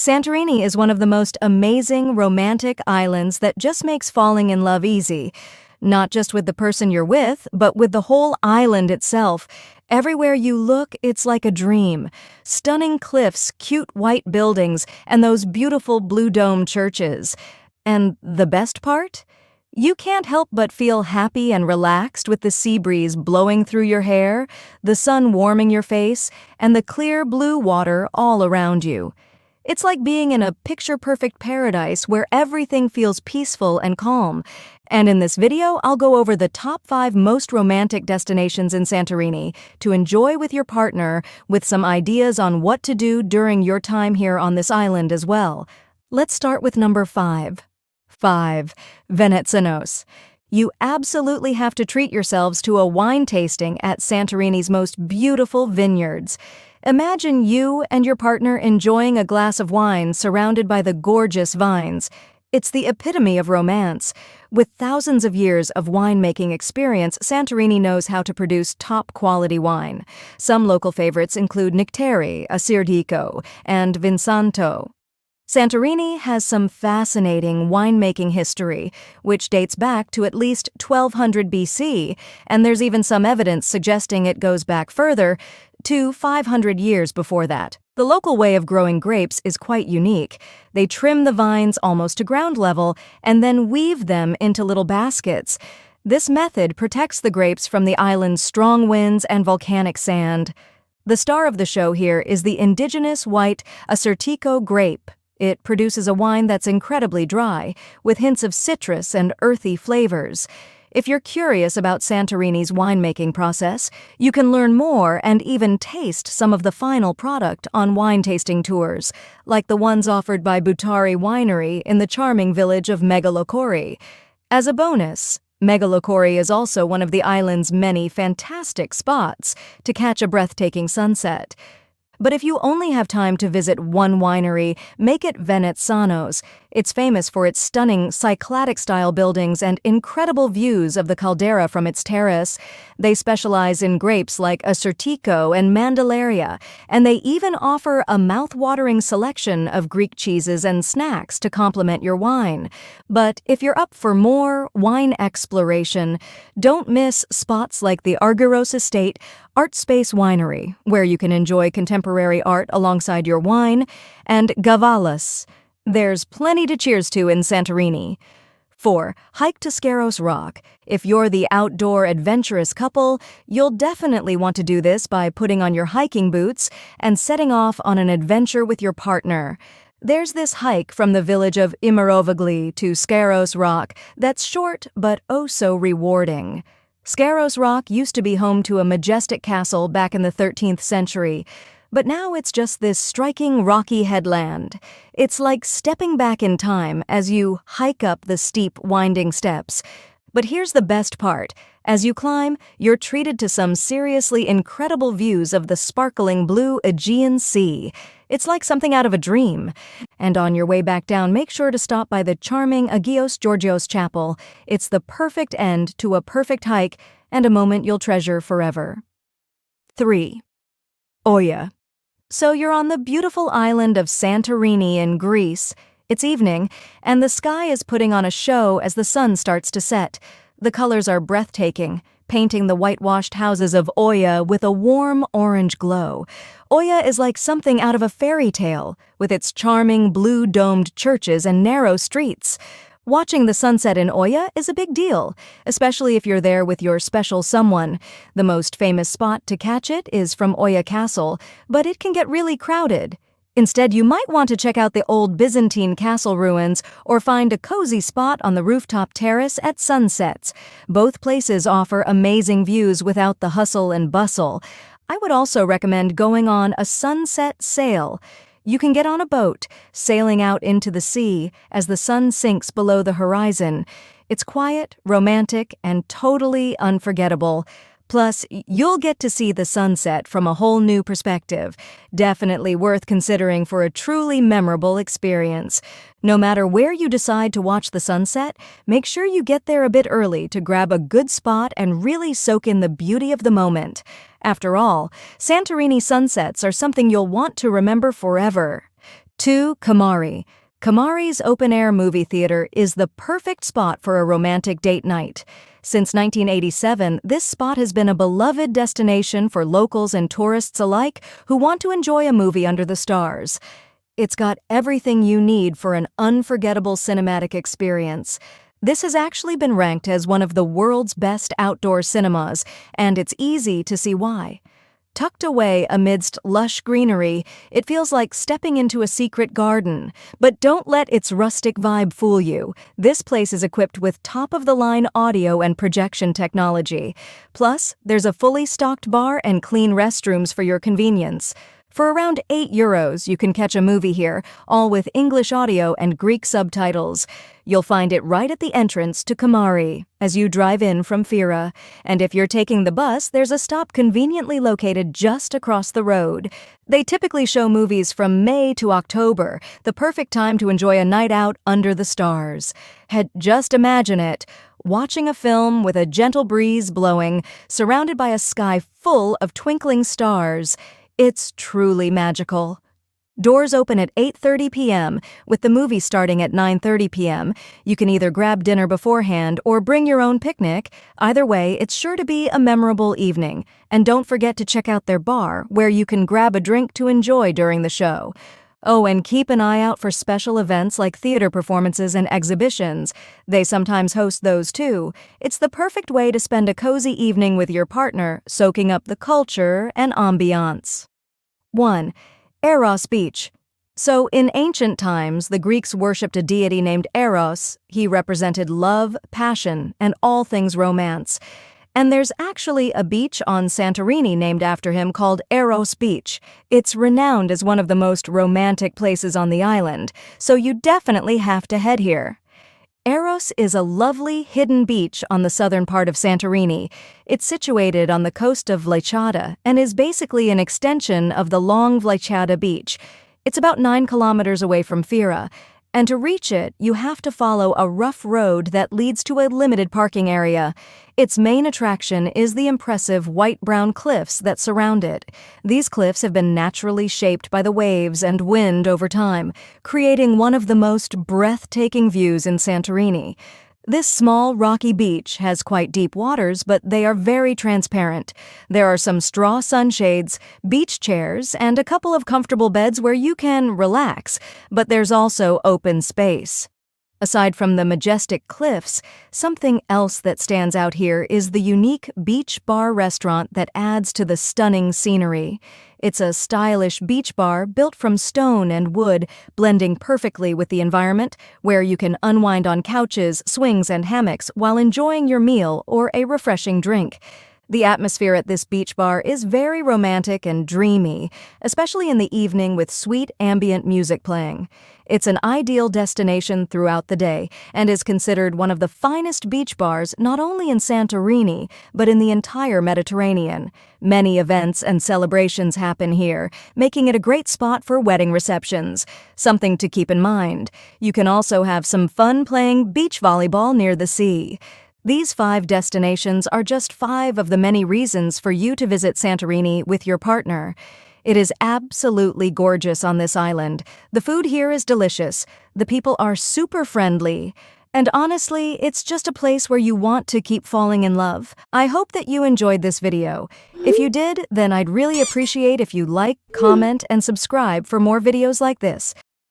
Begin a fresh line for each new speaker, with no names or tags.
Santorini is one of the most amazing romantic islands that just makes falling in love easy. Not just with the person you're with, but with the whole island itself. Everywhere you look, it's like a dream. Stunning cliffs, cute white buildings, and those beautiful blue dome churches. And the best part? You can't help but feel happy and relaxed with the sea breeze blowing through your hair, the sun warming your face, and the clear blue water all around you. It's like being in a picture-perfect paradise where everything feels peaceful and calm. And in this video, I'll go over the top 5 most romantic destinations in Santorini to enjoy with your partner, with some ideas on what to do during your time here on this island as well. Let's start with number 5. 5. Venetzanos. You absolutely have to treat yourselves to a wine tasting at Santorini's most beautiful vineyards. Imagine you and your partner enjoying a glass of wine surrounded by the gorgeous vines. It's the epitome of romance. With thousands of years of winemaking experience, Santorini knows how to produce top-quality wine. Some local favorites include Nicteri, Assyrtiko, and Vinsanto. Santorini has some fascinating winemaking history, which dates back to at least 1200 BC, and there's even some evidence suggesting it goes back further to 500 years before that. The local way of growing grapes is quite unique. They trim the vines almost to ground level and then weave them into little baskets. This method protects the grapes from the island's strong winds and volcanic sand. The star of the show here is the indigenous white Assyrtiko grape. It produces a wine that's incredibly dry, with hints of citrus and earthy flavors. If you're curious about Santorini's winemaking process, you can learn more and even taste some of the final product on wine tasting tours, like the ones offered by Butari Winery in the charming village of Megalokori. As a bonus, Megalokori is also one of the island's many fantastic spots to catch a breathtaking sunset. But if you only have time to visit one winery, make it Venetzanos. It's famous for its stunning Cycladic-style buildings and incredible views of the caldera from its terrace. They specialize in grapes like Assyrtiko and Mandallaria, and they even offer a mouth-watering selection of Greek cheeses and snacks to complement your wine. But if you're up for more wine exploration, don't miss spots like the Argyros Estate Art Space Winery, where you can enjoy contemporary art alongside your wine, and Gavalas. There's plenty to cheers to in Santorini. 4. Hike to Scaros Rock. If you're the outdoor adventurous couple, you'll definitely want to do this by putting on your hiking boots and setting off on an adventure with your partner. There's this hike from the village of Imirovagli to Scaros Rock that's short but oh so rewarding. Scaros Rock used to be home to a majestic castle back in the 13th century, but now it's just this striking rocky headland. It's like stepping back in time as you hike up the steep, winding steps. But here's the best part. As you climb, you're treated to some seriously incredible views of the sparkling blue Aegean Sea. It's like something out of a dream. And on your way back down, make sure to stop by the charming Agios Georgios Chapel. It's the perfect end to a perfect hike and a moment you'll treasure forever. 3. Oia. So you're on the beautiful island of Santorini in Greece. It's evening, and the sky is putting on a show as the sun starts to set. The colors are breathtaking, painting the whitewashed houses of Oia with a warm orange glow. Oia is like something out of a fairy tale, with its charming blue-domed churches and narrow streets. Watching the sunset in Oia is a big deal, especially if you're there with your special someone. The most famous spot to catch it is from Oia Castle, but it can get really crowded. Instead, you might want to check out the old Byzantine castle ruins or find a cozy spot on the rooftop terrace at sunsets. Both places offer amazing views without the hustle and bustle. I would also recommend going on a sunset sail. You can get on a boat, sailing out into the sea as the sun sinks below the horizon. It's quiet, romantic, and totally unforgettable. Plus, you'll get to see the sunset from a whole new perspective. Definitely worth considering for a truly memorable experience. No matter where you decide to watch the sunset, make sure you get there a bit early to grab a good spot and really soak in the beauty of the moment. After all, Santorini sunsets are something you'll want to remember forever. 2. Kamari. Kamari's open-air movie theater is the perfect spot for a romantic date night. Since 1987, this spot has been a beloved destination for locals and tourists alike who want to enjoy a movie under the stars. It's got everything you need for an unforgettable cinematic experience. This has actually been ranked as one of the world's best outdoor cinemas, and it's easy to see why. Tucked away amidst lush greenery, it feels like stepping into a secret garden. But don't let its rustic vibe fool you. This place is equipped with top-of-the-line audio and projection technology. Plus, there's a fully stocked bar and clean restrooms for your convenience. For around €8, you can catch a movie here, all with English audio and Greek subtitles. You'll find it right at the entrance to Kamari as you drive in from Fira. And if you're taking the bus, there's a stop conveniently located just across the road. They typically show movies from May to October, the perfect time to enjoy a night out under the stars. Just imagine it. Watching a film with a gentle breeze blowing, surrounded by a sky full of twinkling stars. It's truly magical. Doors open at 8:30 p.m., with the movie starting at 9:30 p.m. You can either grab dinner beforehand or bring your own picnic. Either way, it's sure to be a memorable evening. And don't forget to check out their bar, where you can grab a drink to enjoy during the show. Oh, and keep an eye out for special events like theater performances and exhibitions. They sometimes host those too. It's the perfect way to spend a cozy evening with your partner, soaking up the culture and ambiance. 1. Aos Beach. So, in ancient times, the Greeks worshipped a deity named Eros. He represented love, passion, and all things romance. And there's actually a beach on Santorini named after him called Aos Beach. It's renowned as one of the most romantic places on the island, so you definitely have to head here. Aos is a lovely, hidden beach on the southern part of Santorini. It's situated on the coast of Vlečata and is basically an extension of the long Vlečata beach. It's about 9 kilometers away from Fira, and to reach it, you have to follow a rough road that leads to a limited parking area. Its main attraction is the impressive white-brown cliffs that surround it. These cliffs have been naturally shaped by the waves and wind over time, creating one of the most breathtaking views in Santorini. This small, rocky beach has quite deep waters, but they are very transparent. There are some straw sunshades, beach chairs, and a couple of comfortable beds where you can relax, but there's also open space. Aside from the majestic cliffs, something else that stands out here is the unique beach bar restaurant that adds to the stunning scenery. It's a stylish beach bar built from stone and wood, blending perfectly with the environment, where you can unwind on couches, swings, and hammocks while enjoying your meal or a refreshing drink. The atmosphere at this beach bar is very romantic and dreamy, especially in the evening with sweet ambient music playing. It's an ideal destination throughout the day and is considered one of the finest beach bars not only in Santorini, but in the entire Mediterranean. Many events and celebrations happen here, making it a great spot for wedding receptions. Something to keep in mind. You can also have some fun playing beach volleyball near the sea. These 5 destinations are just 5 of the many reasons for you to visit Santorini with your partner. It is absolutely gorgeous on this island. The food here is delicious. The people are super friendly. And honestly, it's just a place where you want to keep falling in love. I hope that you enjoyed this video. If you did, then I'd really appreciate if you like, comment, and subscribe for more videos like this.